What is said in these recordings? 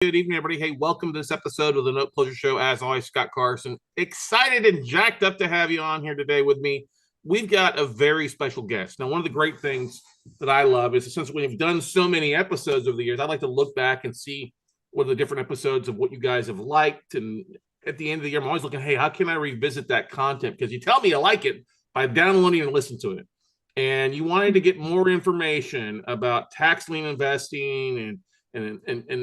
Good evening, everybody. Hey, welcome to this episode of the Note Closure Show. As always, Scott Carson. Excited and jacked up to have you on here today with me. We've got a very special guest. Now, one of the great things that I love is since we've done so many episodes over the years, I like to look back and see what are the different episodes of what you guys have liked. And at the end of the year, I'm always looking, hey, how can I revisit that content? Because you tell me you like it by downloading and listening to it. And you wanted to get more information about tax lien investing and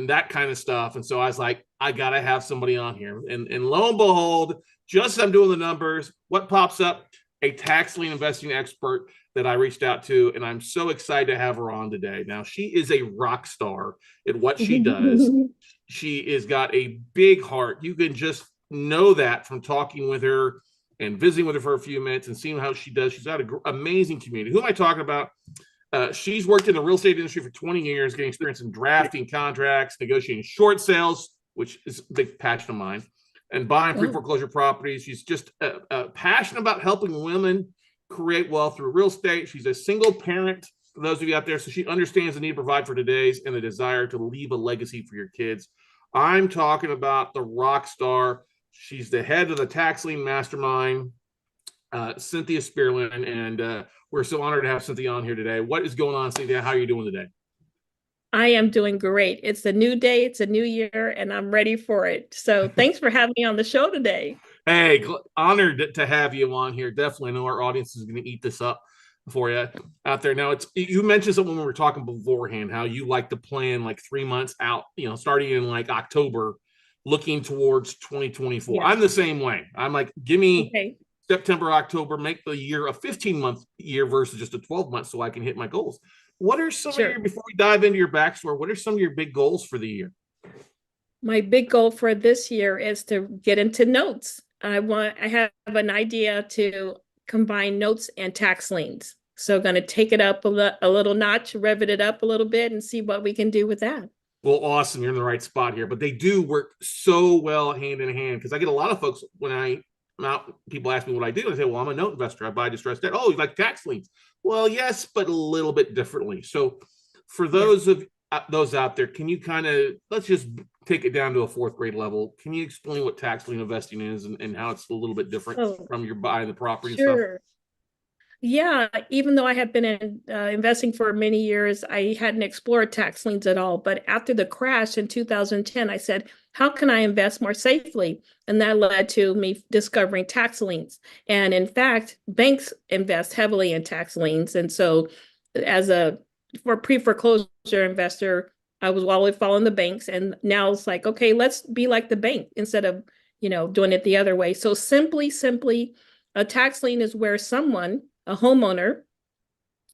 that kind of stuff. And so I was like, I gotta have somebody on here. And lo and behold, just as I'm doing the numbers, what pops up? A tax lien investing expert that I reached out to, and I'm so excited to have her on today. Now, she is a rock star at what she does. She has got a big heart. You can just know that from talking with her and visiting with her for a few minutes and seeing how she does. She's got an amazing community. Who am I talking about? She's worked in the real estate industry for 20 years, getting experience in drafting contracts, negotiating short sales, which is a big passion of mine, and buying pre-foreclosure properties. She's just passionate about helping women create wealth through real estate. She's a single parent, for those of you out there, so she understands the need to provide for today's and the desire to leave a legacy for your kids. I'm talking about the rock star. She's the head of the Tax Lien Mastermind, Cynthia Spirlin, and we're so honored to have Cynthia on here today. What is going on, Cynthia? How are you doing today? I am doing great. It's a new day, it's a new year, and I'm ready for it. So thanks for having me on the show today. Hey, honored to have you on here. Definitely know our audience is going to eat this up for you out there. Now, you mentioned something when we were talking beforehand, how you like to plan like 3 months out, starting in like October, looking towards 2024. Yes. I'm the same way. I'm like, give me Okay. September, October, make the year a 15-month year versus just a 12-month so I can hit my goals. What are some of Sure. your, before we dive into your backstory, what are some of your big goals for the year? My big goal for this year is to get into notes. I have an idea to combine notes and tax liens. So going to take it up a little notch, rev it up a little bit and see what we can do with that. Well, awesome. You're in the right spot here, but they do work so well hand in hand because I get a lot of folks when I'm out, people ask me what I do. I say, well, I'm a note investor. I buy distressed debt. Oh, you like tax liens? Well, yes, but a little bit differently. So for Yeah. those out there, can you kind of, let's just take it down to a fourth grade level. Can you explain what tax lien investing is and how it's a little bit different Oh, from your buying the property and stuff? sure. Yeah, even though I had been investing for many years, I hadn't explored tax liens at all. But after the crash in 2010, I said, how can I invest more safely? And that led to me discovering tax liens. And in fact, banks invest heavily in tax liens. And so for a pre-foreclosure investor, I was always following the banks. And now it's like, okay, let's be like the bank instead of, doing it the other way. So simply, a tax lien is where someone, a homeowner,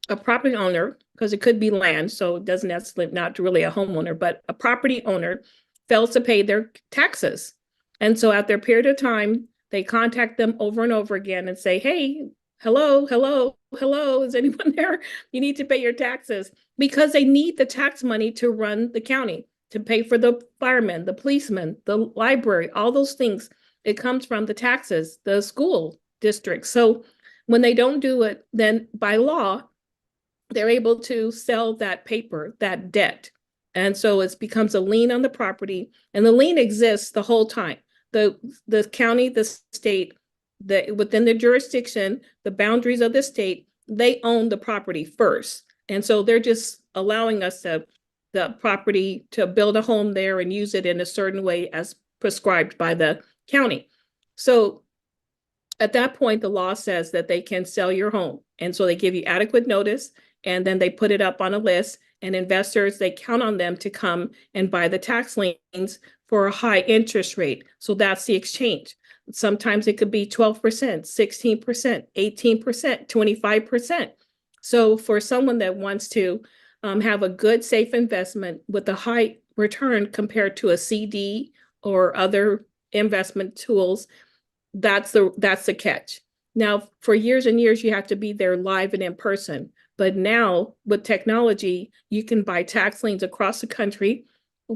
a property owner, because it could be land, so it doesn't necessarily not really a homeowner, but a property owner fails to pay their taxes. And so at their period of time, they contact them over and over again and say, hey, hello, is anyone there? You need to pay your taxes because they need the tax money to run the county, to pay for the firemen, the policemen, the library, all those things. It comes from the taxes, the school district. So when they don't do it, then by law, they're able to sell that paper, that debt. And so it becomes a lien on the property, and the lien exists the whole time. The county, the state, within the jurisdiction, the boundaries of the state, they own the property first. And so they're just allowing us the property to build a home there and use it in a certain way as prescribed by the county. So at that point, the law says that they can sell your home. And so they give you adequate notice, and then they put it up on a list, and investors, they count on them to come and buy the tax liens for a high interest rate. So that's the exchange. Sometimes it could be 12%, 16%, 18%, 25%. So for someone that wants to have a good, safe investment with a high return compared to a CD or other investment tools, that's the catch. Now, for years and years, you have to be there live and in person. But now with technology, you can buy tax liens across the country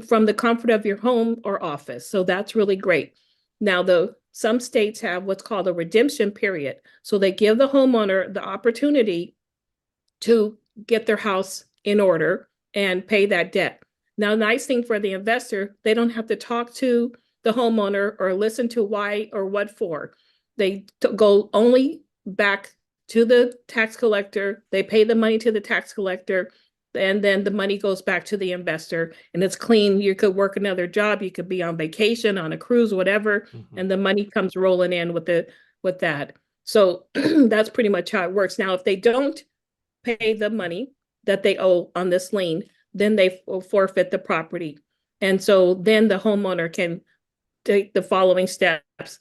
from the comfort of your home or office. So that's really great. Now, some states have what's called a redemption period. So they give the homeowner the opportunity to get their house in order and pay that debt. Now, nice thing for the investor, they don't have to talk to the homeowner or listen to why or what for. They go only back to the tax collector. They pay the money to the tax collector, and then the money goes back to the investor, and it's clean. You could work another job, you could be on vacation, on a cruise, whatever, and the money comes rolling in with that. So that's pretty much how it works. Now, if they don't pay the money that they owe on this lien, then they will forfeit the property. And so then the homeowner can take the following steps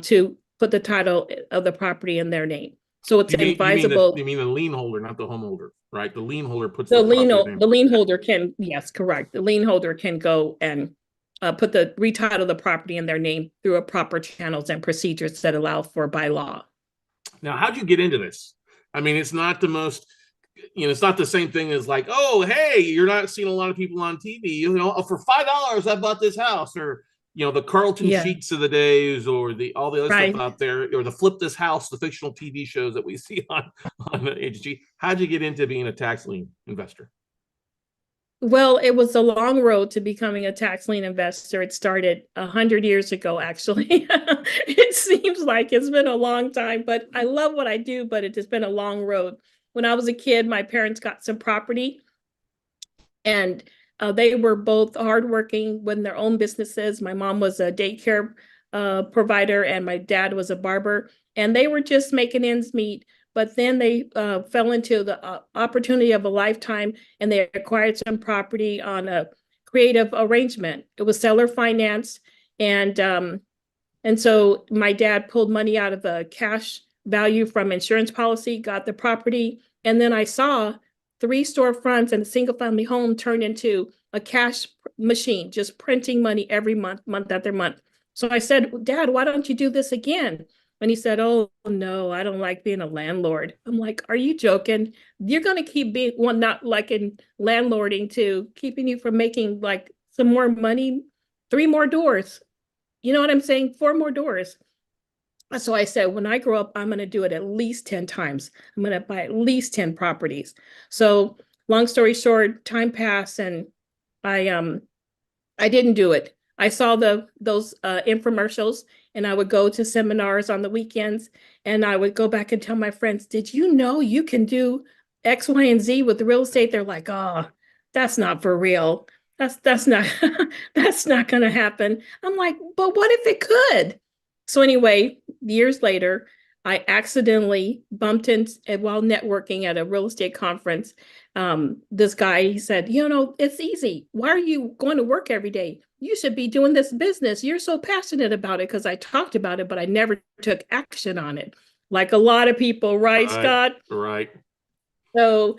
to put the title of the property in their name. So it's advisable. You mean the lien holder, not the homeowner, right? The lien holder puts the lien holder can, yes, correct. The lien holder can go and retitle the property in their name through a proper channels and procedures that allow for by law. Now, how'd you get into this? I mean, it's not the most, it's not the same thing as like, oh, hey, you're not seeing a lot of people on TV, for $5, I bought this house, or, the Carlton Sheets of the days, or all the other stuff out there, or the Flip This House, the fictional TV shows that we see on HG. How'd you get into being a tax lien investor? Well, it was a long road to becoming a tax lien investor. It started 100 years ago, actually. It seems like it's been a long time, but I love what I do, but it has been a long road. When I was a kid, my parents got some property, and they were both hardworking with their own businesses. My mom was a daycare provider, and my dad was a barber, and they were just making ends meet. But then they fell into the opportunity of a lifetime, and they acquired some property on a creative arrangement. It was seller financed, and so my dad pulled money out of a cash value from insurance policy, got the property, and then I saw 3 storefronts and a single family home turned into a cash machine, just printing money every month, month after month. So I said, Dad, why don't you do this again? And he said, oh, no, I don't like being a landlord. I'm like, are you joking? You're going to keep being not liking landlording to keeping you from making like some more money, 3 more doors. You know what I'm saying? 4 more doors. So I said, when I grow up, I'm going to do it at least 10 times. I'm going to buy at least 10 properties. So long story short, time passed, and I didn't do it. I saw those infomercials, and I would go to seminars on the weekends, and I would go back and tell my friends, did you know you can do X, Y, and Z with real estate? They're like, oh, that's not for real. That's not that's not going to happen. I'm like, but what if it could? So anyway, years later, I accidentally bumped into, while networking at a real estate conference, this guy, he said, it's easy. Why are you going to work every day? You should be doing this business. You're so passionate about it, because I talked about it, but I never took action on it. Like a lot of people, right, Scott? Right. So,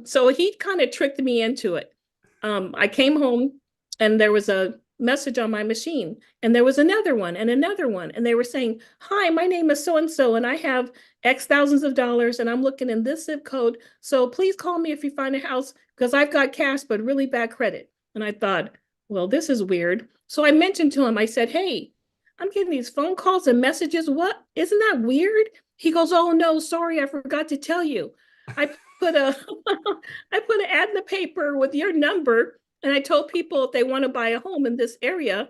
so he kind of tricked me into it. I came home, and there was a message on my machine, and there was another one, and they were saying, hi, my name is so-and-so, and I have X thousands of dollars, and I'm looking in this zip code, so please call me if you find a house, because I've got cash but really bad credit. And I thought, well, this is weird. So I mentioned to him, I said, hey, I'm getting these phone calls and messages. What? Isn't that weird? He goes, oh no, sorry, I forgot to tell you. I put an ad in the paper with your number, and I told people if they want to buy a home in this area,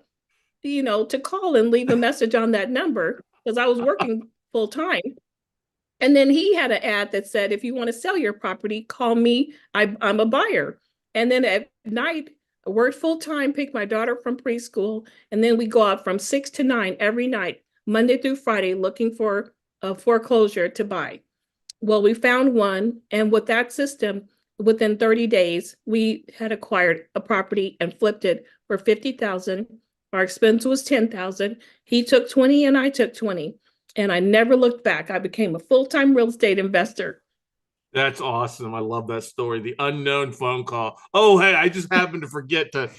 to call and leave a message on that number, because I was working full time. And then he had an ad that said, if you want to sell your property, call me. I'm a buyer. And then at night, I worked full time, picked my daughter from preschool, and then we go out from 6 to 9 every night, Monday through Friday, looking for a foreclosure to buy. Well, we found one, and with that system, within 30 days, we had acquired a property and flipped it for $50,000. Our expense was $10,000. He took 20 and I took 20. And I never looked back. I became a full-time real estate investor. That's awesome. I love that story. The unknown phone call. Oh, hey, I just happened to forget to...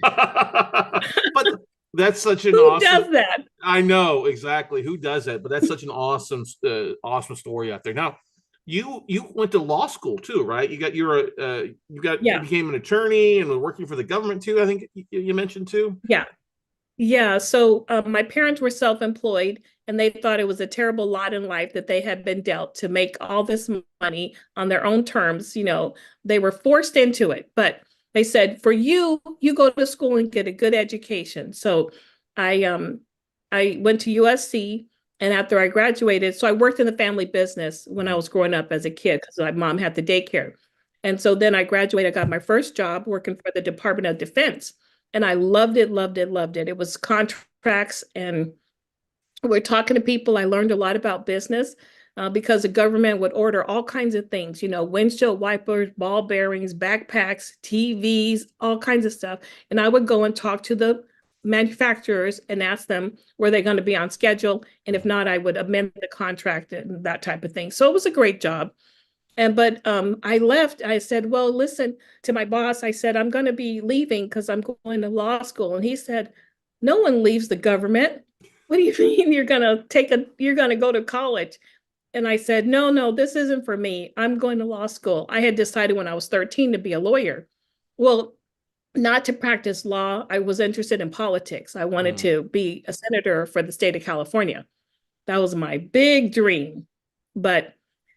But that's such an awesome... Who does that? I know, exactly. Who does that? But that's such an awesome story out there. Now, you went to law school too, right? You became an attorney and were working for the government too, I think you mentioned too. Yeah. So my parents were self-employed, and they thought it was a terrible lot in life that they had been dealt to make all this money on their own terms. They were forced into it. But they said, for you, you go to school and get a good education. So I went to USC, and after I graduated, so I worked in the family business when I was growing up as a kid because my mom had the daycare. And so then I graduated, I got my first job working for the Department of Defense. And I loved it, loved it, loved it. It was contracts, and we're talking to people. I learned a lot about business because the government would order all kinds of things, windshield wipers, ball bearings, backpacks, TVs, all kinds of stuff. And I would go and talk to the manufacturers and ask them, were they going to be on schedule? And if not, I would amend the contract and that type of thing. So it was a great job. But I left. I said, well, listen to my boss. I said, I'm going to be leaving because I'm going to law school. And he said, no one leaves the government. What do you mean you're going to go to college? And I said, no, this isn't for me. I'm going to law school. I had decided when I was 13 to be a lawyer. Well, not to practice law. I was interested in politics. I wanted to be a senator for the state of California. That was my big dream. But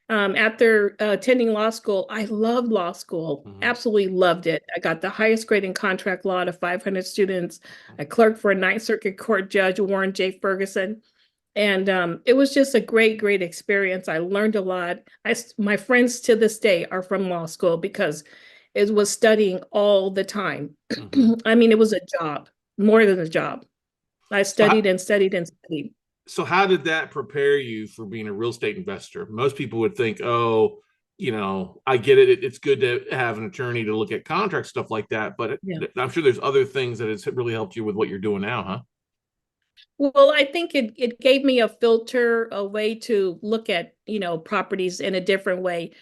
after attending law school, I loved law school, absolutely loved it. I got the highest grade in contract law out of 500 students. I clerked for a Ninth Circuit Court Judge, Warren J. Ferguson. And it was just a great, great experience. I learned a lot. My friends to this day are from law school because it was studying all the time. I mean, it was a job, more than a job. I studied and studied and studied. So how did that prepare you for being a real estate investor? Most people would think, oh, I get it. It's good to have an attorney to look at contract stuff like that. But I'm sure there's other things that has really helped you with what you're doing now, huh? Well, I think it gave me a filter, a way to look at, properties in a different way.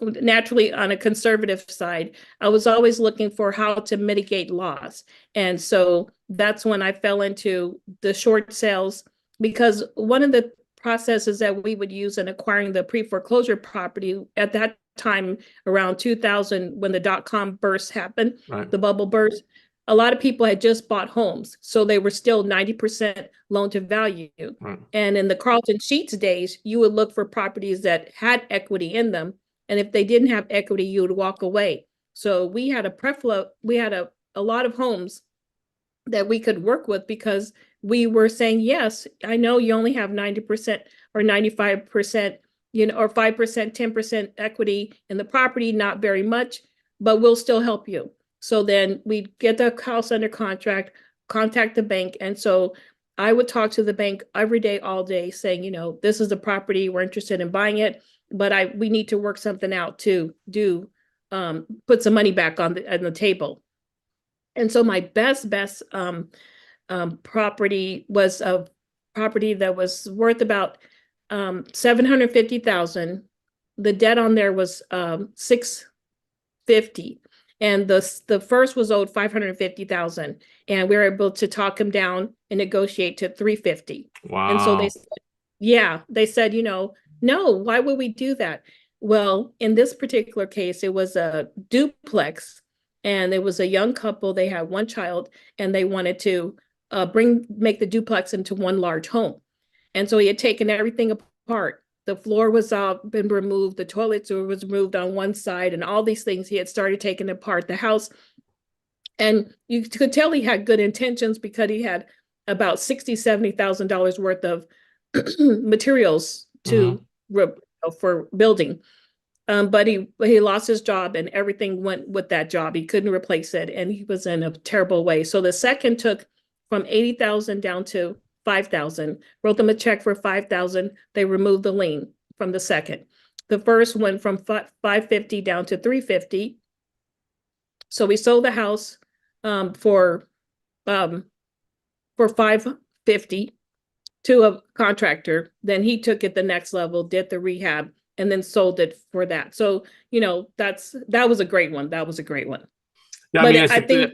Naturally, on a conservative side, I was always looking for how to mitigate loss. And so that's when I fell into the short sales, because one of the processes that we would use in acquiring the pre-foreclosure property at that time, around 2000, when the dot-com burst happened, Right. the bubble burst, a lot of people had just bought homes, so they were still 90% loan to value. Right. And in the Carlton Sheets days, you would look for properties that had equity in them. And if they didn't have equity, you would walk away. So we had a lot of homes that we could work with because we were saying, yes, I know you only have 90% or 95%, or 5%, 10% equity in the property, not very much, but we'll still help you. So then we'd get the house under contract, contact the bank. And so I would talk to the bank every day, all day, saying, this is the property, we're interested in buying it, but we need to work something out to put some money back on the table. And so my best property was a property that was worth about $750,000. The debt on there was $650,000. And the first was owed $550,000, and we were able to talk him down and negotiate to $350,000. Wow. And so they said, no, why would we do that? Well, in this particular case, it was a duplex, and it was a young couple. They had one child, and they wanted to make the duplex into one large home. And so he had taken everything apart. The floor was been removed, the toilet was removed on one side, and all these things he had started taking apart the house. And you could tell he had good intentions because he had about $60,000-$70,000 worth of materials for building. But he lost his job, and everything went with that job. He couldn't replace it, and he was in a terrible way. So the second took from $80,000 down to $5,000, wrote them a check for $5,000. They removed the lien from the second. The first went from $550 down to $350. So we sold the house for $550 to a contractor. Then he took it the next level, did the rehab, and then sold it for that. So that was a great one. That was a great one. Yeah, but I think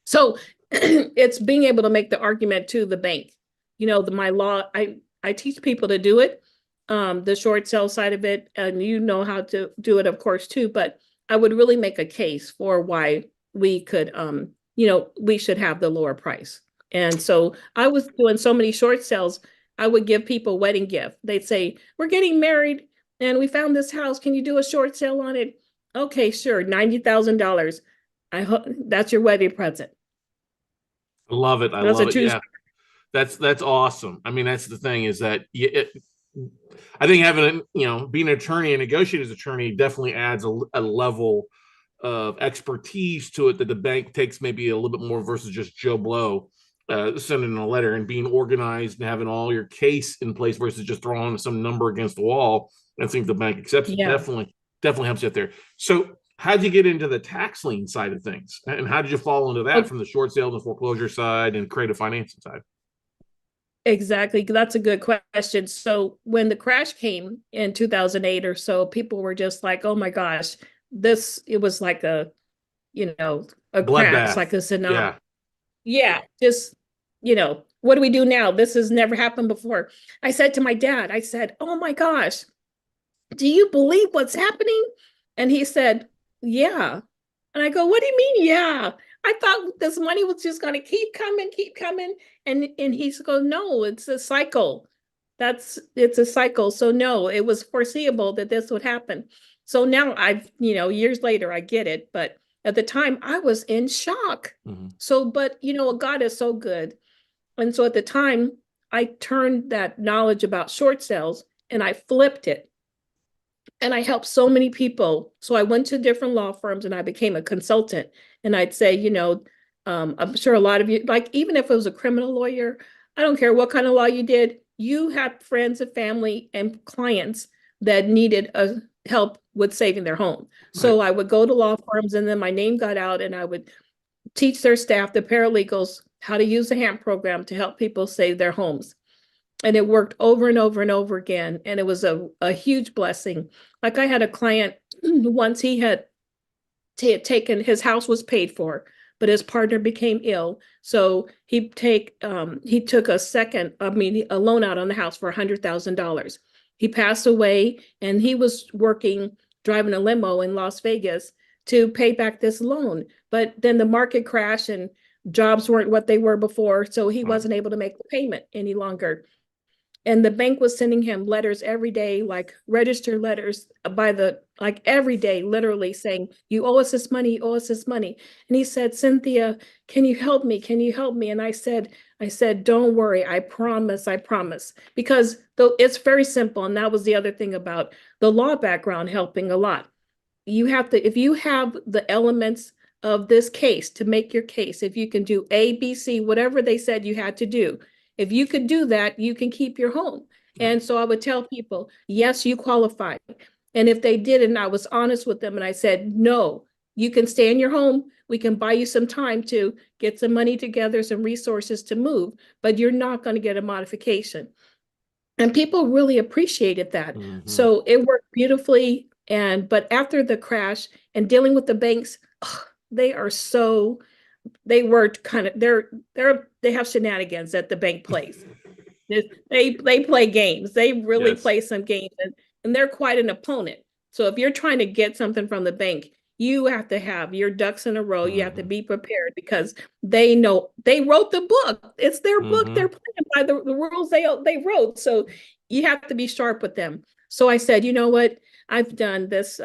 so. It's being able to make the argument to the bank. My law, I teach people to do it, the short sale side of it, and how to do it, of course, too. But I would really make a case for why we could, we should have the lower price. And so I was doing so many short sales, I would give people wedding gift. They'd say, we're getting married and we found this house. Can you do a short sale on it? Okay, sure, $90,000. I hope that's your wedding present. I love it. I That's a love it. true Yeah. That's awesome. I mean, that's the thing is that I think having being an attorney and negotiating as an attorney definitely adds a level of expertise to it that the bank takes maybe a little bit more versus just Joe Blow sending a letter and being organized and having all your case in place versus just throwing some number against the wall. I think the bank accepts it. Yeah. Definitely helps you out there. So how'd you get into the tax lien side of things? And how did you fall into that Oh, from the short sale and foreclosure side and creative financing side? exactly. That's a good question. So when the crash came in 2008 or so, people were just like, "Oh my gosh, it was like you know, a crash, Bloodbath. like a tsunami." Yeah. Yeah, just, what do we do now? This has never happened before. I said to my dad, I said, "Oh my gosh, do you believe what's happening?" And he said, "Yeah." And I go, "What do you mean, yeah? I thought this money was just going to keep coming, keep coming." And he's go, "No, it's a cycle. It's a cycle. So no, it was foreseeable that this would happen." So now years later, I get it. But at the time, I was in shock. Mhm. So, but God is so good. And so at the time, I turned that knowledge about short sales and I flipped it and I helped so many people. So I went to different law firms and I became a consultant. And I'd say, I'm sure a lot of you, like, even if it was a criminal lawyer, I don't care what kind of law you did, you had friends and family and clients that needed help with saving their home. Right. So I would go to law firms and then my name got out and I would teach their staff, the paralegals, how to use the HAMP program to help people save their homes. And it worked over and over and over again. And it was a huge blessing. Like I had a client once he had taken his house was paid for, but his partner became ill. So he took a loan out on the house for $100,000. He passed away and he was working, driving a limo in Las Vegas to pay back this loan. But then the market crashed and jobs weren't what they were before. So he Right. wasn't able to make the payment any longer. And the bank was sending him letters every day, like registered letters like every day, literally saying, "You owe us this money, you owe us this money." And he said, "Cynthia, can you help me? Can you help me?" And I said, "Don't worry, I promise, I promise." Because though it's very simple. And that was the other thing about the law background helping a lot. If you have the elements of this case to make your case, if you can do A, B, C, whatever they said you had to do, if you could do that, you can keep your home. And so I would tell people, yes, you qualify. And if they didn't, I was honest with them and I said, no, you can stay in your home. We can buy you some time to get some money together, some resources to move, but you're not going to get a modification. And people really appreciated that. Mhm. So it worked beautifully. But after the crash and dealing with the banks, ugh, they are so they were kind of they have shenanigans that the bank plays. They play games. They really Yes. play some games, and they're quite an opponent. So if you're trying to get something from the bank, you have to have your ducks in a row. You have to Mhm. be prepared because they know they wrote the book. It's their book. They're Mhm. playing by the rules they wrote. So you have to be sharp with them. So I said, you know what? I've done this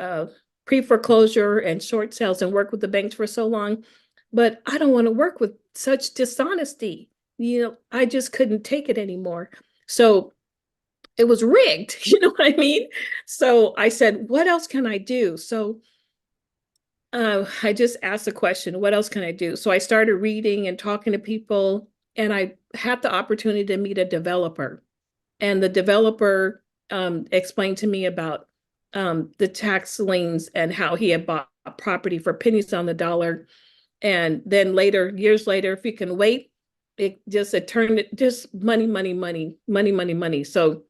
pre-foreclosure and short sales and worked with the banks for so long, but I don't want to work with such dishonesty. I just couldn't take it anymore. So it was rigged, you know what I mean? So I said, what else can I do? So I just asked the question, what else can I do? So I started reading and talking to people, and I had the opportunity to meet a developer. And the developer explained to me about the tax liens and how he had bought a property for pennies on the dollar. And then later, years later, if you can wait, it turned it just money, money, money, money, money, money. So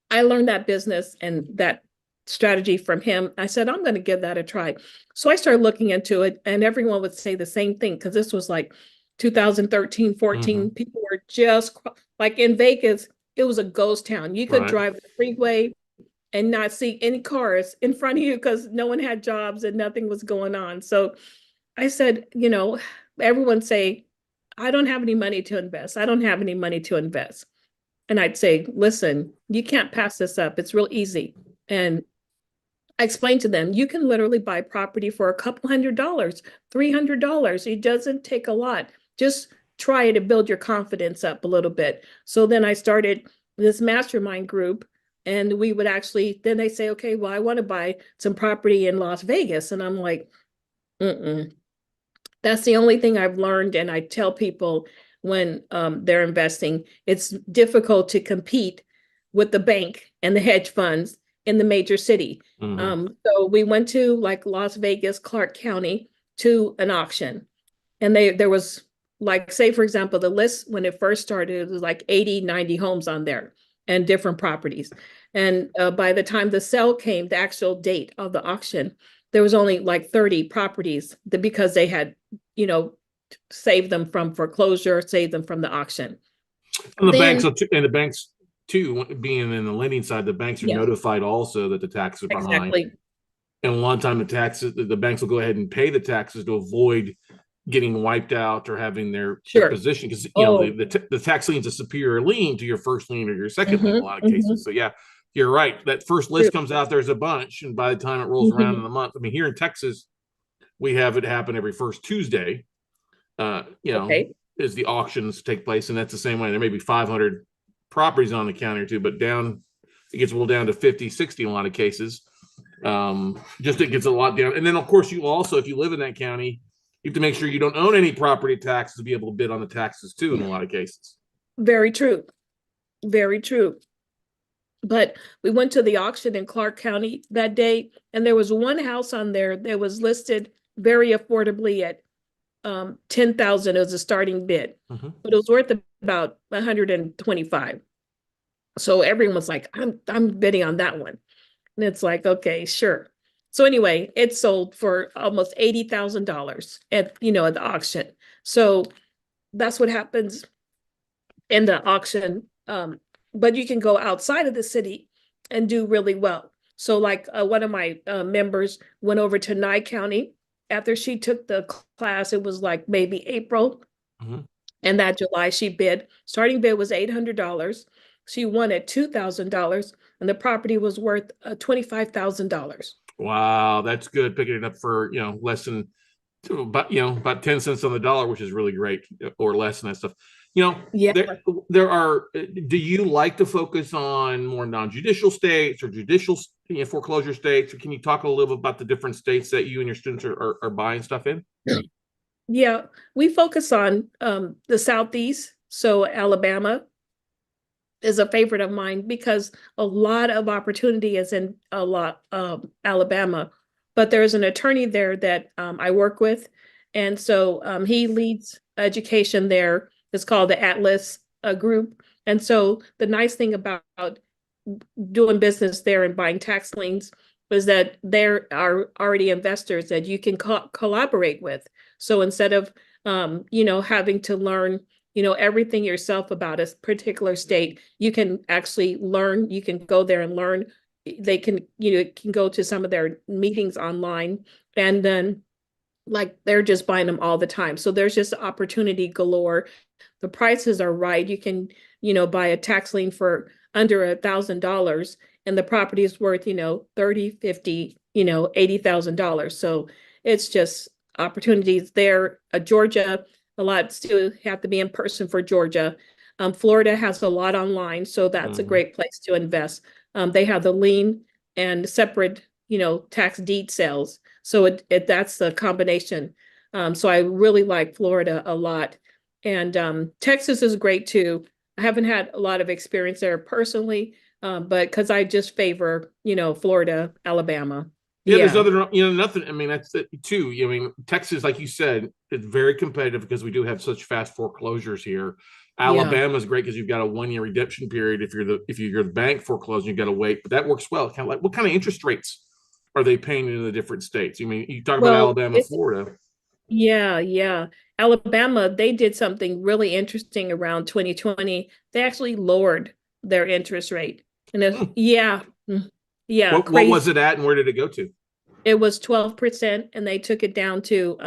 I learned that business and that strategy from him. I said, I'm going to give that a try. So I started looking into it, and everyone would say the same thing because this was like 2013, 14. Mhm. People were just like in Vegas, it was a ghost town. You could Right. drive the freeway and not see any cars in front of you because no one had jobs and nothing was going on. So I said, everyone say, I don't have any money to invest. I don't have any money to invest. And I'd say, listen, you can't pass this up. It's real easy. And I explained to them, you can literally buy property for a couple $100, $300. It doesn't take a lot. Just try it to build your confidence up a little bit. So then I started this mastermind group, and we would actually, then they say, okay, well, I want to buy some property in Las Vegas. And I'm like, mm-mm. That's the only thing I've learned. And I tell people when they're investing, it's difficult to compete with the bank and the hedge funds in the major city. So we went to like Las Vegas, Clark County, to an auction. And there was like, say, for example, the list when it first started, it was like 80, 90 homes on there and different properties. And by the time the sale came, the actual date of the auction, there was only like 30 properties because they had, saved them from foreclosure, saved them from the auction. And the banks too, being in the lending side, the banks are notified also that the taxes are behind. Exactly. And a lot of time the banks will go ahead and pay the taxes to avoid getting wiped out or having their position, because the tax lien is a superior lien to your first lien or your second lien in a lot of cases. So yeah, you're right. That first list comes out, there's a bunch, and by the time it rolls around in the month, I mean, here in Texas, we have it happen every first Tuesday. As the auctions take place, and that's the same way. There may be 500 properties on the county or two, but it gets well down to 50, 60 in a lot of cases. It gets a lot down. And then of course you also, if you live in that county, you have to make sure you don't own any property taxes to be able to bid on the taxes too in a lot of cases. Very true. Very true. But we went to the auction in Clark County that day, and there was one house on there that was listed very affordably at 10,000. It was a starting bid, but it was worth about 125. So everyone's like, I'm bidding on that one. And it's like, okay, sure. So anyway, it sold for almost $80,000 at the auction. So that's what happens in the auction. But you can go outside of the city and do really well. So like one of my members went over to Nye County after she took the class. It was like maybe April. And that July she bid. Starting bid was $800. She won at $2,000, and the property was worth $25,000. Wow, that's good. Picking it up for less than about 10 cents on the dollar, which is really great, or less than that stuff. There are. Do you like to focus on more non-judicial states or judicial foreclosure states? Or can you talk a little bit about the different states that you and your students are buying stuff in? Yeah, we focus on the Southeast. So Alabama is a favorite of mine because a lot of opportunity is in Alabama. But there's an attorney there that I work with. And so he leads education there. It's called the Atlas Group. And so the nice thing about doing business there and buying tax liens is that there are already investors that you can collaborate with. So instead of, having to learn, everything yourself about a particular state, you can actually learn. You can go there and learn. They can, can go to some of their meetings online, and then like they're just buying them all the time. So there's just opportunity galore. The prices are right. You can, buy a tax lien for under $1,000, and the property is worth, 30, 50, $80,000. So it's just opportunities there. Georgia, a lot still have to be in person for Georgia. Florida has a lot online, so that's a great place to invest. They have the lien and separate, tax deed sales. So that's the combination. So I really like Florida a lot. And Texas is great too. I haven't had a lot of experience there personally, but because I just favor, Florida, Alabama. There's other, nothing. I mean, that's it too. I mean, Texas, like you said, it's very competitive because we do have such fast foreclosures here. Alabama is great because you've got a 1-year redemption period. If you're the bank foreclosing, you got to wait, but that works well. Kind of like, what kind of interest rates are they paying in the different states? I mean, you talk about Alabama, Florida. Yeah. Alabama, they did something really interesting around 2020. They actually lowered their interest rate. And What was it at, and where did it go to? It was 12%, and they took it down to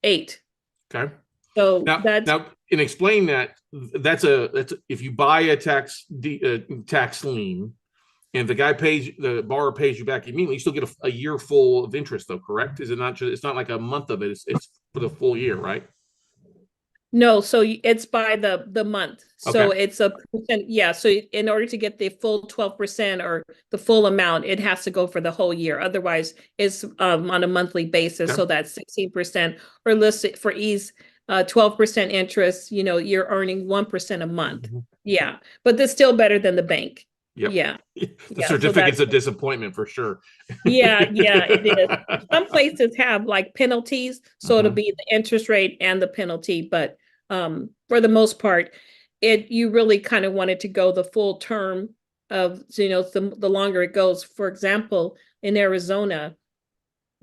8%. Okay. So now, and explain that. That's if you buy a tax lien, And the borrower pays you back immediately, you still get a year full of interest though, correct? Is it not just, it's not like a month of it, it's for the full year, right? No, so it's by the month. Okay. So it's a percent. Yeah. So in order to get the full 12% or the full amount, it has to go for the whole year. Otherwise, it's on a monthly basis. Okay. So that's 16%, or listed for ease, 12% interest. You're earning 1% a month. Mhm. Yeah, but that's still better than the bank. Yep. Yeah, The yeah. So certificate's that's a disappointment for sure. yeah, it is. Some places have like penalties, so it'll Mhm. be the interest rate and the penalty, but for the most part, you really kind of want it to go the full term of, the longer it goes. For example, in Arizona,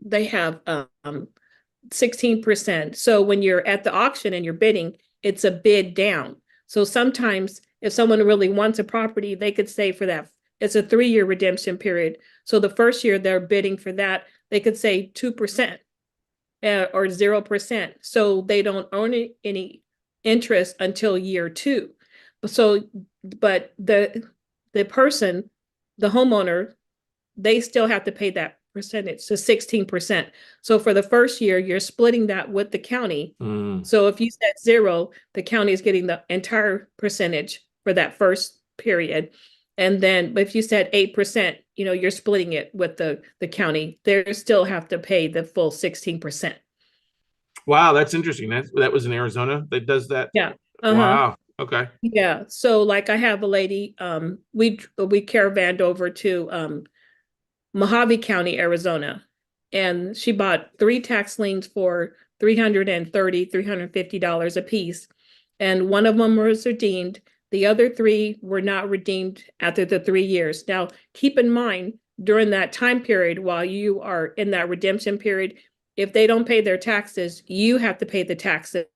they have 16%. So when you're at the auction and you're bidding, it's a bid down. So sometimes if someone really wants a property, they could say for that, it's a 3-year redemption period. So the first year they're bidding for that, they could say 2% or 0%. So they don't earn any interest until year 2. So, but the person, the homeowner, they still have to pay that percentage, so 16%. So for the first year, you're splitting that with the county. Mm. So if you said 0, the county is getting the entire percentage for that first period. And then if you said 8%, you're splitting it with the county. They still have to pay the full 16%. Wow, that's interesting. That was in Arizona that does that. Yeah. Uh-huh. Wow. Okay. Yeah. So like I have a lady, we caravanned over to Mojave County, Arizona. And she bought 3 tax liens for $350 a piece. And one of them was redeemed. The other 3 were not redeemed after the 3 years. Now, keep in mind, during that time period, while you are in that redemption period, if they don't pay their taxes, you have to pay the taxes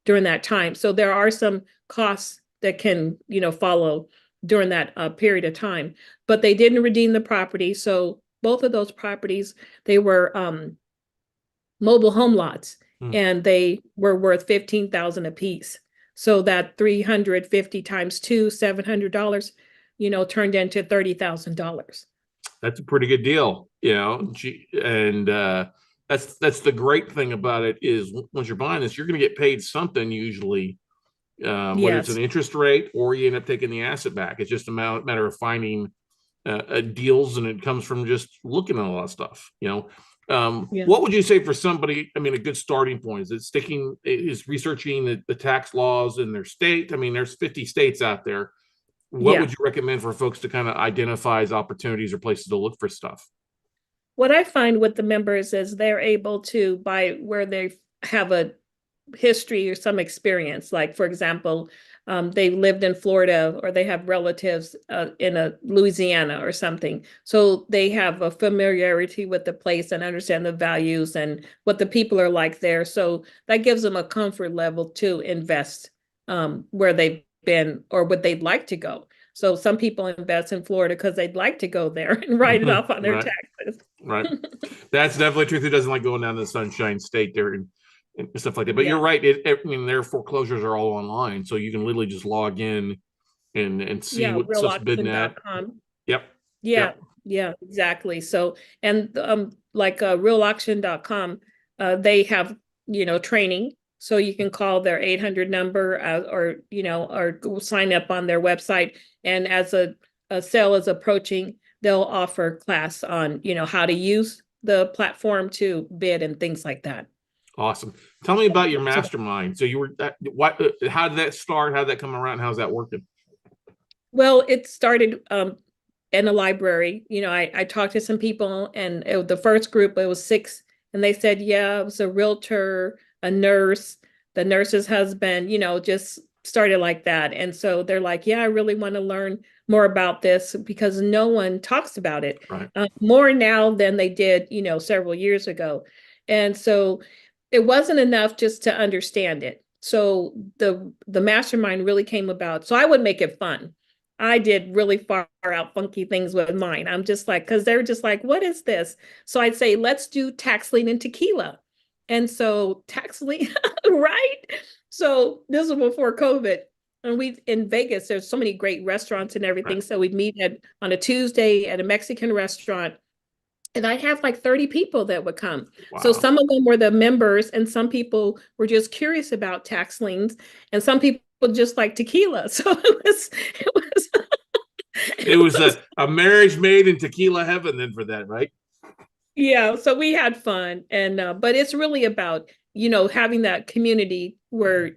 during that time. So there are some costs that can, follow during that period of time, but they didn't redeem the property. So both of those properties, they were mobile home lots, Hmm. and they were worth $15,000 a piece. So that 350 times 2, $700, turned into $30,000. That's a pretty good deal, and that's the great thing about it is once you're buying this, you're going to get paid something usually, whether it's an Yes. interest rate or you end up taking the asset back. It's just a matter of finding deals, and it comes from just looking at a lot of stuff. Yeah. What would you say for somebody? I mean, a good starting point is researching the tax laws in their state. I mean, there's 50 states out there. What Yeah. would you recommend for folks to kind of identify as opportunities or places to look for stuff? What I find with the members is they're able to, by where they have a history or some experience. Like, for example, they lived in Florida, or they have relatives in a Louisiana or something. So they have a familiarity with the place and understand the values and what the people are like there. So that gives them a comfort level to invest where they've been or what they'd like to go. So some people invest in Florida because they'd like to go there and write it off on their Right, taxes. right. That's definitely true. Who doesn't like going down to the Sunshine State there and stuff like that? But you're Yeah. right. I mean, their foreclosures are all online, so you can literally just log in and see Yeah, what stuff's bidding at. realauction.com. Yep, Yeah, yep. yeah, exactly. So, and like realauction.com, they have, training. So you can call their 800 number, or go sign up on their website. And as a sale is approaching, they'll offer class on, how to use the platform to bid and things like that. Awesome. Tell me about your So, mastermind. So you were what? How did that start? How did that come around? How's that working? well, it started in a library. I talked to some people, and the first group, it was 6, and they said, yeah, it was a realtor, a nurse, the nurse's husband, just started like that. And so they're like, yeah, I really want to learn more about this because no one talks about it Right. more now than they did, several years ago. And so it wasn't enough just to understand it. So the mastermind really came about. So I would make it fun. I did really far out funky things with mine. I'm just like, because they're just like, what is this? So I'd say, let's do tax lien and tequila. And so tax lien, right? So this was before COVID. And we in Vegas, there's so many great restaurants and everything. Right. So we'd meet on a Tuesday at a Mexican restaurant. And I have like 30 people that would come. So Wow. some of them were the members, and some people were just curious about tax liens, and some people just like tequila. So It it was was a marriage made in tequila heaven then for that, right? yeah, so we had fun. And but it's really about, having that community where,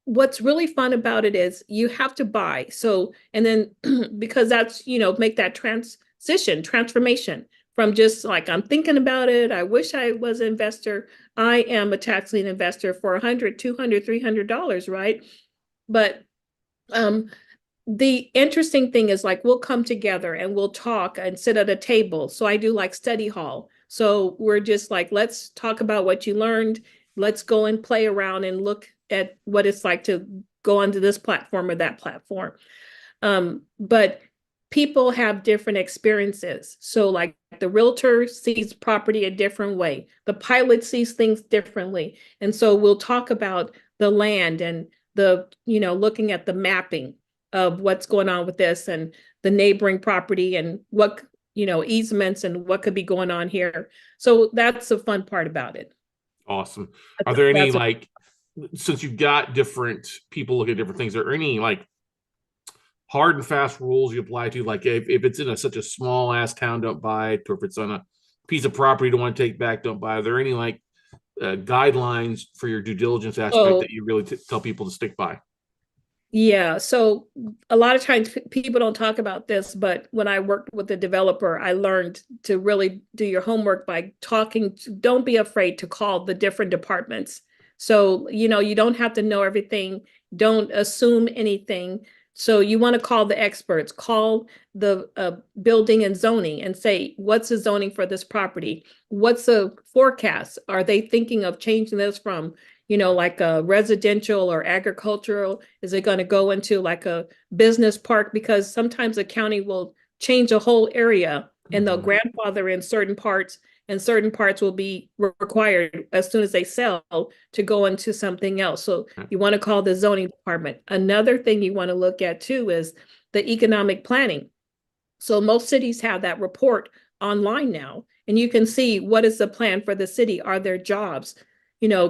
what's really fun about it is you have to buy. So, and then because that's, make that transformation from just like, I'm thinking about it. I wish I was an investor. I am a tax lien investor for 100, 200, $300, right? But um, the interesting thing is like we'll come together and we'll talk and sit at a table. So I do like study hall. So we're just like, let's talk about what you learned. Let's go and play around and look at what it's like to go onto this platform or that platform. But people have different experiences. So like the realtor sees property a different way. The pilot sees things differently. And so we'll talk about the land and looking at the mapping of what's going on with this and the neighboring property and what, easements and what could be going on here. So that's the fun part about it. Awesome. Are there any That's a, like, since you've got different people looking at different things, are there any like hard and fast rules you apply to? Like if it's in such a small ass town, don't buy it, or if it's on a piece of property you don't want to take back, don't buy it. Are there any like guidelines for your due diligence aspect oh, that you really tell people to stick by? yeah. So a lot of times people don't talk about this, but when I worked with a developer, I learned to really do your homework by talking. Don't be afraid to call the different departments. So, you don't have to know everything. Don't assume anything. So you want to call the experts, call the building and zoning and say, what's the zoning for this property? What's the forecast? Are they thinking of changing this from like a residential or agricultural? Is it going to go into like a business park? Because sometimes the county will change a whole area and they'll grandfather in certain parts, and certain parts will be required as soon as they sell to go into something else. So you want to call the zoning department. Another thing you want to look at too is the economic planning. So most cities have that report online now, and you can see what is the plan for the city. Are there jobs,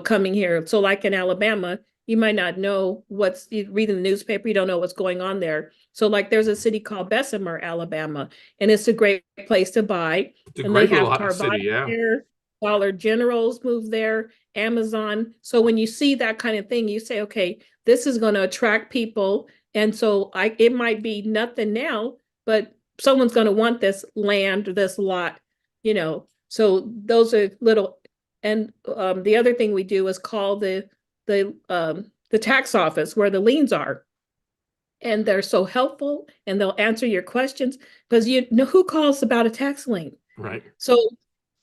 coming here? So like in Alabama, you might not know you read in the newspaper, you don't know what's going on there. So like there's a city called Bessemer, Alabama, and it's a great place to buy. It's a And they great have little Carvana city, yeah. there, Dollar Generals move there, Amazon. So when you see that kind of thing, you say, okay, this is going to attract people. And so it might be nothing now, but someone's going to want this land, this lot, So those are little. And the other thing we do is call the tax office where the liens are, and they're so helpful, and they'll answer your questions because you know who calls about a tax lien. Right. So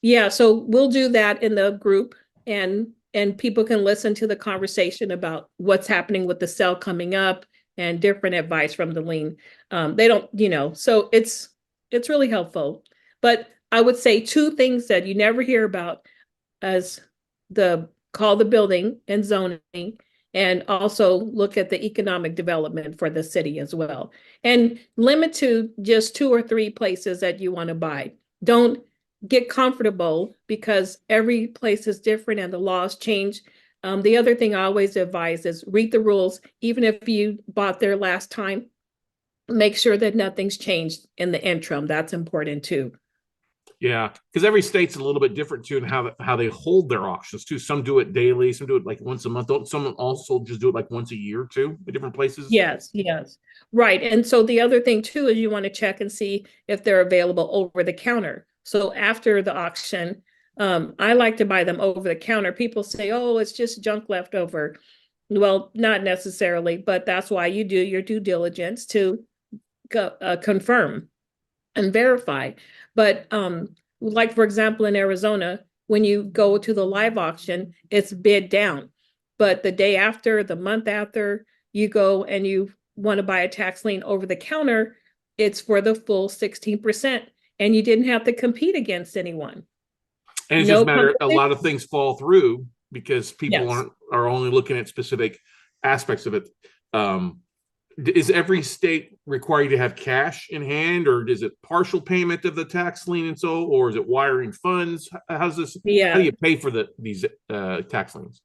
yeah, so we'll do that in the group, and people can listen to the conversation about what's happening with the sale coming up and different advice from the lien. They don't, so it's really helpful. But I would say two things that you never hear about as the call the building and zoning, and also look at the economic development for the city as well. And limit to just 2 or 3 places that you want to buy. Don't get comfortable because every place is different and the laws change. The other thing I always advise is read the rules. Even if you bought there last time, make sure that nothing's changed in the interim. That's important too. Yeah, because every state's a little bit different too, and how they hold their auctions too. Some do it daily, some do it like once a month. Some also just do it like once a year too, at different places. Yes, yes. Right. And so the other thing too is you want to check and see if they're available over the counter. So after the auction, I like to buy them over the counter. People say, oh, it's just junk left over. Well, not necessarily, but that's why you do your due diligence to confirm and verify. But like for example, in Arizona, when you go to the live auction, it's bid down. But the day after, the month after, you go and you want to buy a tax lien over the counter, it's for the full 16%. And you didn't have to compete against anyone. And it's just a No matter, a competition. lot of things fall through because people Yes. are only looking at specific aspects of it. Is every state require you to have cash in hand, or is it partial payment of the tax lien and so, or is it wiring funds? How's this? How do Yeah. you pay for these tax liens?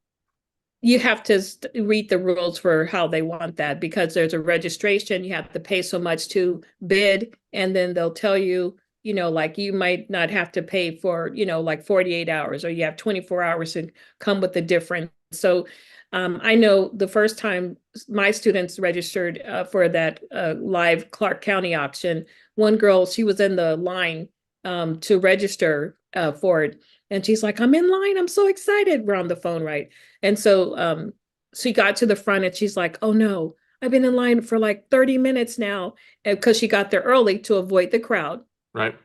You have to read the rules for how they want that, because there's a registration. You have to pay so much to bid, and then they'll tell you, like you might not have to pay for, like 48 hours, or you have 24 hours to come with the difference. So I know the first time my students registered for that live Clark County auction, one girl, she was in the line to register for it. And she's like, I'm in line. I'm so excited. We're on the phone, right? And so she got to the front and she's like, oh no, I've been in line for like 30 minutes now, because she got there early to avoid the crowd. Right.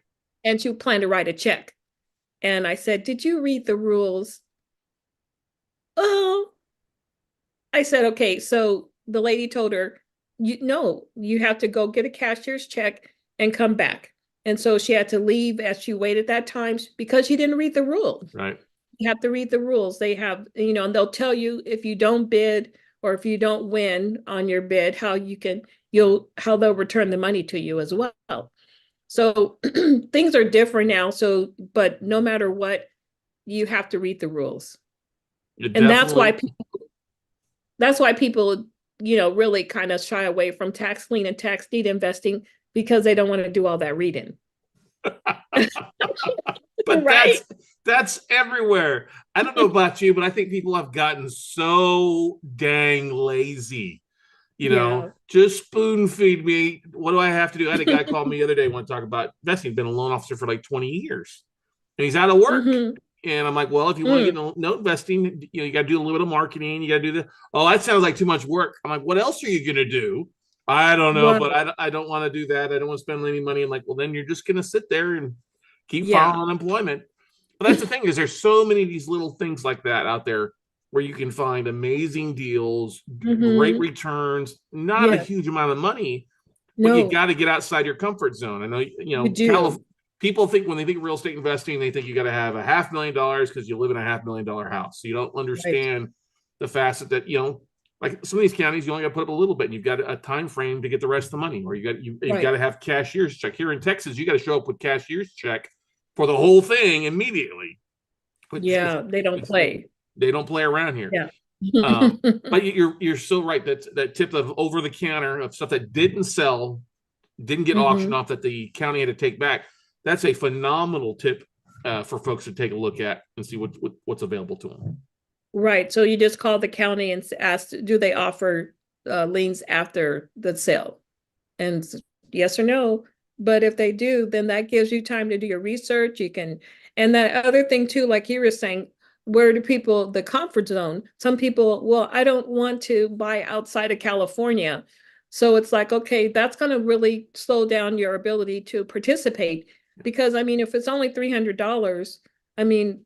And she planned to write a check. And I said, did you read the rules? Oh, I said, okay. So the lady told her, you have to go get a cashier's check and come back. And so she had to leave as she waited that time because she didn't read the rules. Right. You have to read the rules. They have, and they'll tell you if you don't bid or if you don't win on your bid, how they'll return the money to you as well. So things are different now. So, but no matter what, you have to read the rules. And that's why people, really kind of shy away from tax lien and tax deed investing, because they don't want to do all that reading. But right? that's everywhere. I don't know about you, but I think people have gotten so dang lazy. Just spoon feed me. What do I have to do? I had a guy call me the other day, want to talk about investing. Been a loan officer for like 20 years. And he's out of work. Mm-hmm. And I'm like, well, if you want to get into note investing, you got to do a little bit of marketing. You got to do this. Oh, that sounds like too much work. I'm like, what else are you going to do? I don't know, Right. but I don't want to do that. I don't want to spend any money. I'm like, well, then you're just going to sit there and keep Yeah. filing unemployment. But that's the thing, is there's so many of these little things like that out there where you can find amazing deals, great returns, not a huge amount of money, but you got to get outside your comfort zone. I know, You do. people think when they think real estate investing, they think you got to have $500,000 because you live in a $500,000 house. So you don't understand the facet that, like some of these counties, you only got to put up a little bit, and you've got a time frame to get the rest of the money, or you've got to have cashier's check. Here in Texas, you got to show up with cashier's check for the whole thing immediately. Yeah, they don't play. They don't play around here. Yeah. But you're so right. That tip of over the counter of stuff that didn't sell, didn't get auctioned off, that the county had to take back. That's a phenomenal tip for folks to take a look at and see what's available to them. Right. So you just call the county and ask, do they offer liens after the sale? And yes or no. But if they do, then that gives you time to do your research. You can, and that other thing too, like you were saying, where do people, the comfort zone, some people, well, I don't want to buy outside of California. So it's like, okay, that's going to really slow down your ability to participate. Because I mean, if it's only $300, I mean,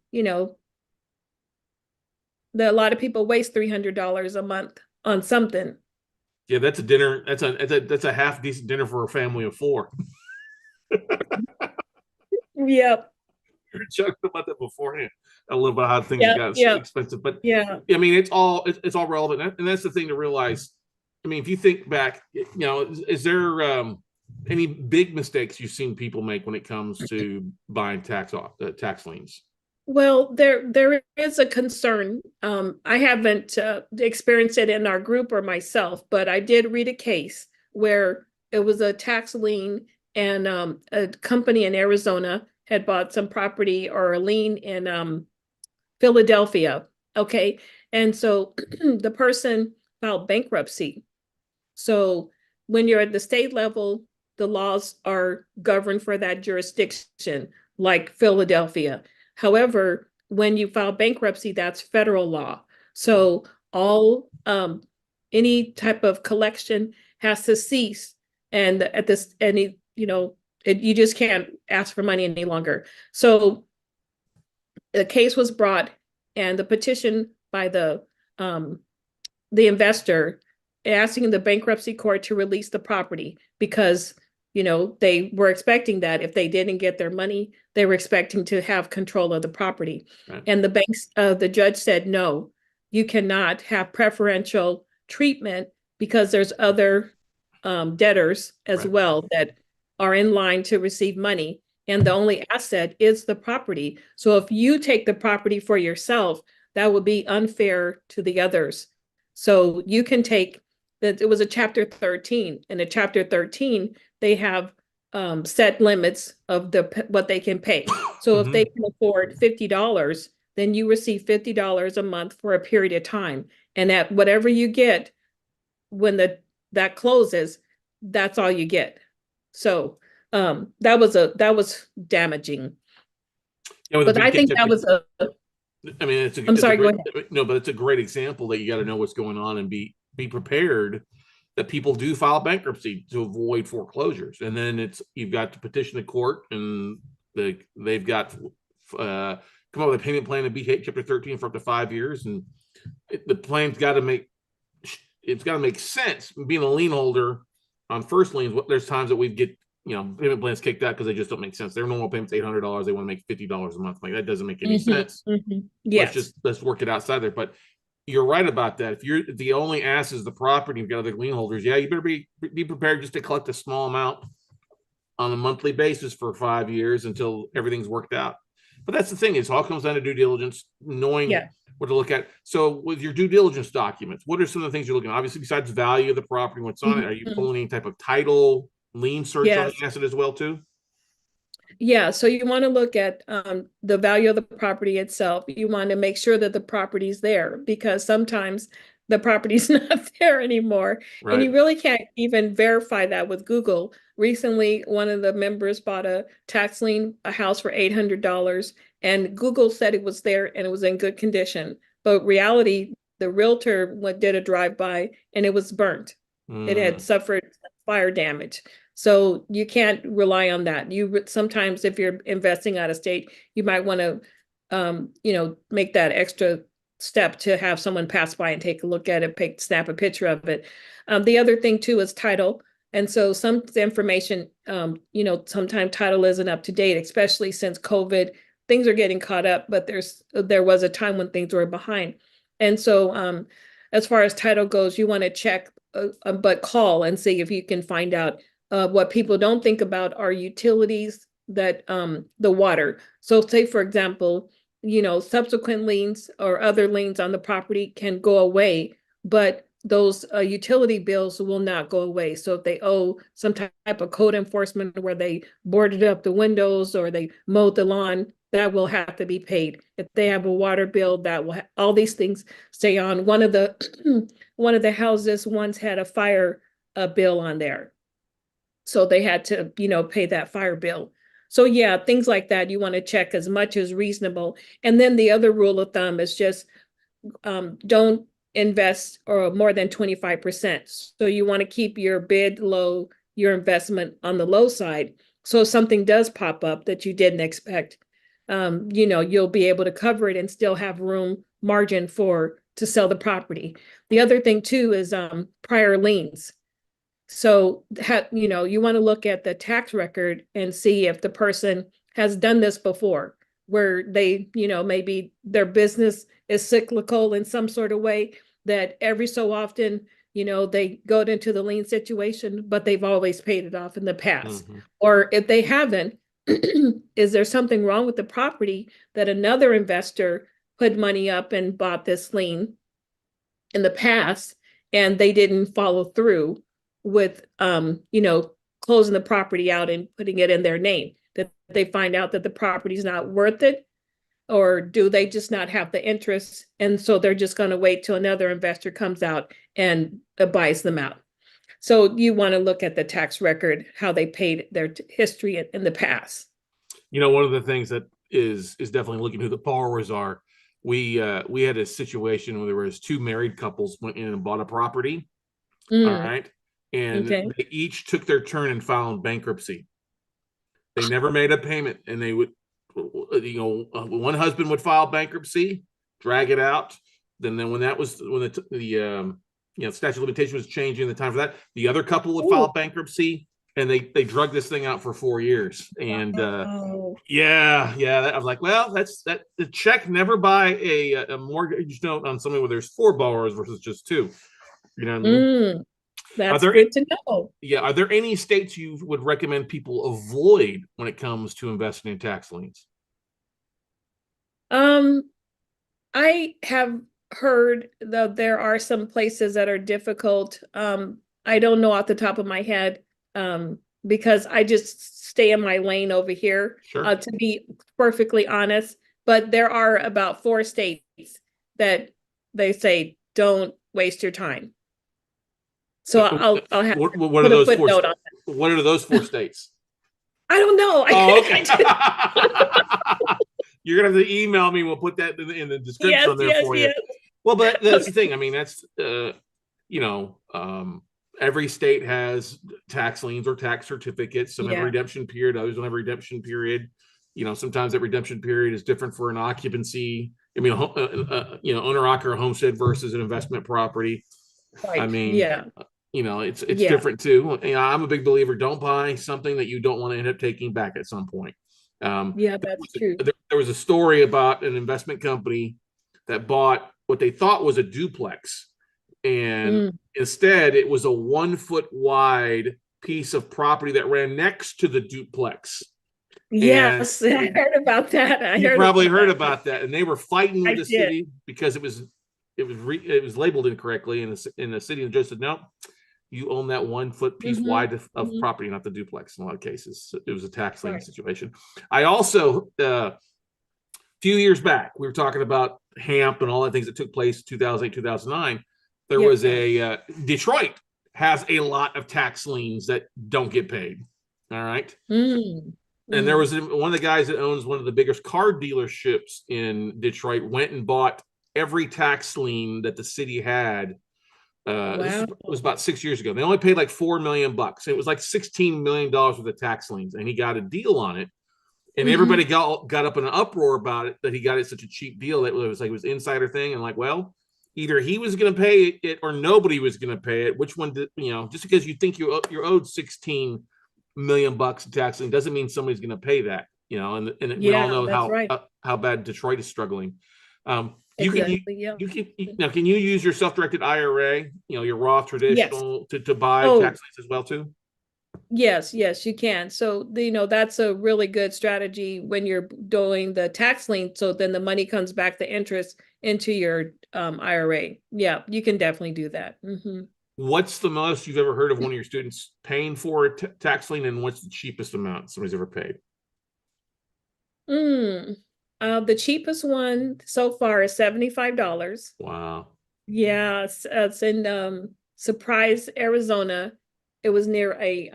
a lot of people waste $300 a month on something. Yeah, that's a dinner. That's a half decent dinner for a family of 4. Yep. We talked about that beforehand. A little bit how things got expensive, but I mean, it's all relevant, and that's the thing to realize. I mean, if you think back, is there any big mistakes you've seen people make when it comes to buying tax liens? Well, there is a concern. I haven't experienced it in our group or myself, but I did read a case where it was a tax lien, and a company in Arizona had bought some property or a lien in Philadelphia. Okay. And so the person filed bankruptcy. So when you're at the state level, the laws are governed for that jurisdiction, like Philadelphia. However, when you file bankruptcy, that's federal law. So any type of collection has to cease. And at this, you just can't ask for money any longer. So the case was brought, and the petition by the investor asking the bankruptcy court to release the property, because they were expecting that if they didn't get their money, they were expecting to have control of the property. Right. And the judge said, no, you cannot have preferential treatment because there's other debtors as Right. well that are in line to receive money. And the only asset is the property. So if you take the property for yourself, that would be unfair to the others. So you can take that. It was a chapter 13. In a chapter 13, they have set limits of what they can pay. So if they can afford $50, then you receive $50 a month for a period of time. And at whatever you get when that closes, that's all you get. So that was damaging. Yeah, with a But I big think ticket. that was I mean, I'm it's a sorry, go great, ahead. no, but it's a great example that you got to know what's going on and be prepared that people do file bankruptcy to avoid foreclosures. And then you've got to petition the court, and they've got come up with a payment plan and be chapter 13 for up to 5 years. And the plan's got to make sense. Being a lien holder on first liens, there's times that we get payment plans kicked out because they just don't make sense. Their normal payment's $800. They want to make $50 a month. Like, that doesn't make any sense. Yes. Let's work it outside there. But you're right about that. If the only ass is the property, you've got other lien holders. Yeah, you better be prepared just to collect a small amount on a monthly basis for 5 years until everything's worked out. But that's the thing, is all comes down to due diligence, knowing Yeah. what to look at. So with your due diligence documents, what are some of the things you're looking at? Obviously, besides value of the property, what's on it, are you pulling any type of title, lien search on Yes. the asset as well too? Yeah, so you want to look at the value of the property itself. You want to make sure that the property's there, because sometimes the property's not there anymore. And you Right. really can't even verify that with Google. Recently, one of the members bought a tax lien, a house for $800, and Google said it was there and it was in good condition. But reality, the realtor did a drive-by and it was burnt. It had suffered fire damage. So you can't rely on that. Sometimes, if you're investing out of state, you might want to, make that extra step to have someone pass by and take a look at it, snap a picture of it. The other thing too is title. And so some information, sometimes title isn't up to date, especially since COVID. Things are getting caught up, but there was a time when things were behind. And so as far as title goes, you want to check, but call and see if you can find out. What people don't think about are utilities, that the water. So say, for example, subsequent liens or other liens on the property can go away, but those utility bills will not go away. So if they owe some type of code enforcement where they boarded up the windows or they mowed the lawn, that will have to be paid. If they have a water bill, that will all these things stay on. One of the one of the houses once had a fire bill on there. So they had to, pay that fire bill. So yeah, things like that, you want to check as much as reasonable. And then the other rule of thumb is just don't invest or more than 25%. So you want to keep your bid low, your investment on the low side. So if something does pop up that you didn't expect, you'll be able to cover it and still have room margin to sell the property. The other thing too is prior liens. So, you want to look at the tax record and see if the person has done this before, where they, maybe their business is cyclical in some sort of way, that every so often, they go into the lien situation, but they've always paid it off in the past. Or if they haven't, is there something wrong with the property that another investor put money up and bought this lien in the past and they didn't follow through with closing the property out and putting it in their name, that they find out that the property is not worth it, or do they just not have the interest, and so they're just going to wait till another investor comes out and buys them out. So you want to look at the tax record, how they paid their history in the past. One of the things that is definitely looking who the borrowers are. We had a situation where there was two married couples went in and bought a property. All right. And Okay. they each took their turn and filed bankruptcy. They never made a payment, and they would, one husband would file bankruptcy, drag it out. Then when the statute of limitation was changing, the time for that, the other couple would file bankruptcy, and they drug this thing out for 4 years. And yeah, I was like, well, that's that. The check never buy a mortgage note on something where there's 4 borrowers versus just 2. You know what I mean? Are That's there good to know. Yeah, are there any states you would recommend people avoid when it comes to investing in tax liens? Um, I have heard that there are some places that are difficult. I don't know off the top of my head, because I just stay in my lane over here, Sure. to be perfectly honest. But there are about 4 states that they say don't waste your time. So I'll have to What are put a those four? footnote on that. What are those 4 states? I don't know. Oh, okay. I You're gonna have to email me. We'll put that in the description yes, on there yes, for you. yes. Well, but that's the Okay. thing. I mean, that's you know, every state has tax liens or tax certificates. Some have a Yeah, redemption period. Others don't have a redemption period. You know, sometimes that redemption period is different for an occupancy. I mean, you know, owner occupier homestead versus an investment property. I right. mean, Yeah, you know, it's yeah, different too. You know, I'm a big believer. Don't buy something that you don't want to end up taking back at some point. yeah, that's true. There was a story about an investment company that bought what they thought was a duplex, and Mm. instead it was a 1 foot wide piece of property that ran next to the duplex. And Yes, I heard about that. I you heard probably about heard that. about that, and they were fighting with I the did. city because it was labeled incorrectly, and the city judge said no, you own that 1 foot piece Hmm. wide of Hmm. property, not the duplex. In a lot of cases, so it was a tax lien Right. situation. I also a few years back we were talking about HAMP and all the things that took place 2008 2009. There Yeah. was a Detroit has a lot of tax liens that don't get paid. All right. Mm. And there Mm. was one of the guys that owns one of the biggest car dealerships in Detroit went and bought every tax lien that the city had. This Wow. was about 6 years ago. They only paid like $4 million. It was like $16 million worth of tax liens, and he got a deal on it. And Hmm. everybody got up in an uproar about it, that he got it such a cheap deal that it was like it was insider thing. And like, well, either he was going to pay it or nobody was going to pay it. Which one did, you know, just because you think you're owed $16 million in tax lien doesn't mean somebody's going to pay that, you know. And we all Yeah, know that's right. how bad Detroit is struggling. You can Exactly. Yeah. now, can you use your self-directed IRA, you know, your Roth Yes. traditional to buy Oh, tax liens as well too? yes, yes, you can. So, that's a really good strategy when you're doing the tax lien. So then the money comes back, the interest into your IRA. Yeah, you can definitely do that. Hmm. What's the most you've ever heard of one of your students paying for a tax lien, and what's the cheapest amount somebody's ever paid? Mm. The cheapest one so far is $75. Wow. Yeah, it's in Surprise, Arizona. It was near a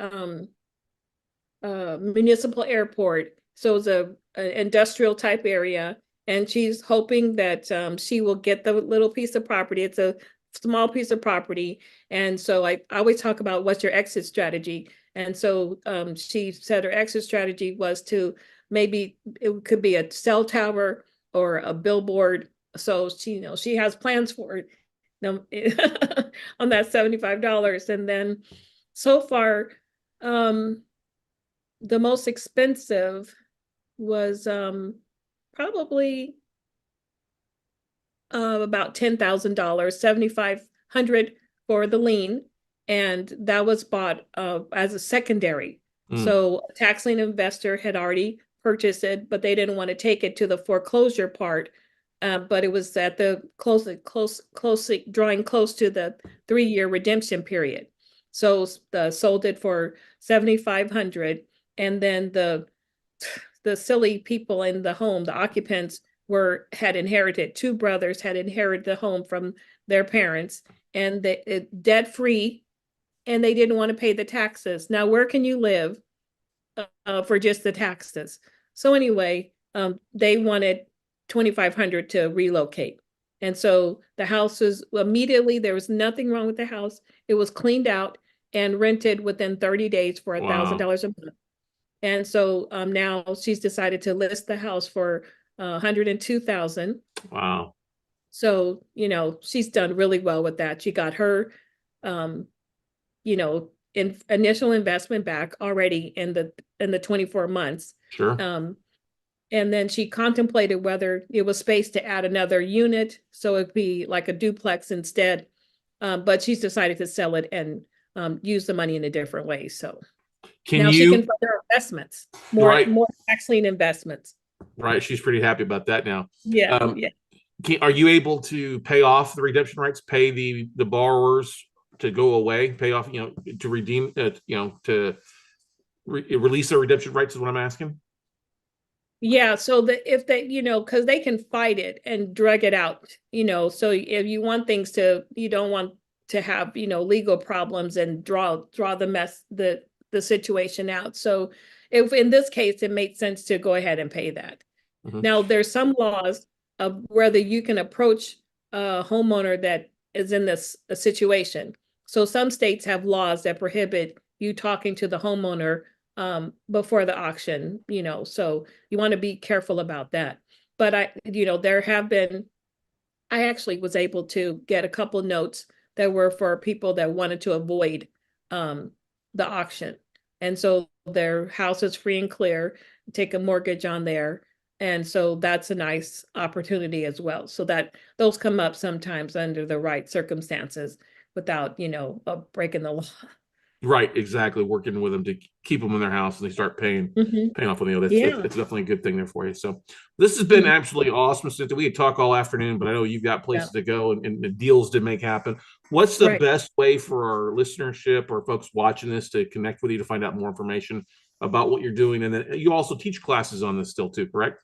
municipal airport. So it's an industrial type area. And she's hoping that she will get the little piece of property. It's a small piece of property. And so I always talk about what's your exit strategy. And so she said her exit strategy was to maybe it could be a cell tower or a billboard. So she has plans for it on that $75. And then so far, um, the most expensive was probably about $10,000, 7,500 for the lien, and that was bought as a secondary. Mm, So a tax lien investor had already purchased it, but they didn't want to take it to the foreclosure part. But it was at the closely drawing close to the 3-year redemption period. So sold it for 7,500, and then the silly people in the home, the occupants, had inherited. Two brothers had inherited the home from their parents, and debt free, and they didn't want to pay the taxes. Now, where can you live for just the taxes? So anyway, they wanted 2,500 to relocate. And so the house was immediately, there was nothing wrong with the house. It was cleaned out and rented within 30 days for wow. $1,000 a month. And so now she's decided to list the house for 102,000. Wow. So, she's done really well with that. She got her, um, initial investment back already in the 24 months. Sure. Um, and then she contemplated whether it was space to add another unit, so it'd be like a duplex instead. but she's decided to sell it and use the money in a different way. So Can now she can you, fund her investments, right, more tax lien investments. right. She's pretty happy about that now. Yeah, Um, yeah. are you able to pay off the redemption rights, pay the borrowers to go away, pay off, to redeem, to release their redemption rights is what I'm asking? Yeah, so if they, because they can fight it and drag it out, so if you want things to, you don't want to have, legal problems and draw the situation out. So if in this case it made sense to go ahead and pay that. Mhm. Now there's some laws of whether you can approach a homeowner that is in this a situation. So some states have laws that prohibit you talking to the homeowner before the auction, so you want to be careful about that. But there have been, I actually was able to get a couple notes that were for people that wanted to avoid the auction. And so their house is free and clear, take a mortgage on there. And so that's a nice opportunity as well. So that those come up sometimes under the right circumstances without, breaking the law. Right, exactly. Working with them to keep them in their house and they start Mhm. paying off on the other. It's Yeah. definitely a good thing there for you. So this has been Mhm. absolutely awesome, Cynthia. We could talk all afternoon, but I know you've got Yeah. places to go and deals to make happen. What's the Right. best way for our listenership or folks watching this to connect with you to find out more information about what you're doing? And then you also teach classes on this still too, correct?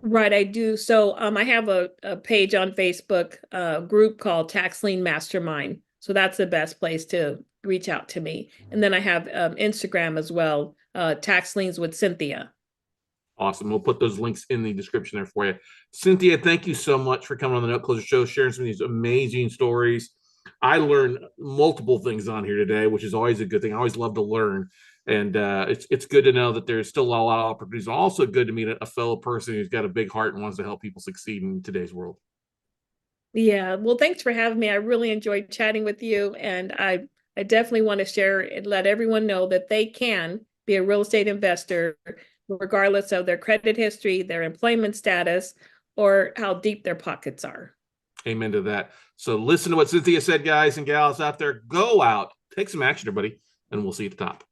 Right, I do. So I have a page on Facebook, a group called Tax Lien Mastermind. So that's the best place to reach out to me. And then I have Instagram as well, Tax Liens with Cynthia. Awesome. We'll put those links in the description there for you. Cynthia, thank you so much for coming on the Note Closer Show, sharing some of these amazing stories. I learned multiple things on here today, which is always a good thing. I always love to learn. And it's good to know that there's still a lot of opportunities. Also good to meet a fellow person who's got a big heart and wants to help people succeed in today's world. Yeah, well, thanks for having me. I really enjoyed chatting with you, and I definitely want to share and let everyone know that they can be a real estate investor regardless of their credit history, their employment status, or how deep their pockets are. Amen to that. So listen to what Cynthia said, guys and gals out there. Go out, take some action, everybody, and we'll see you at the top.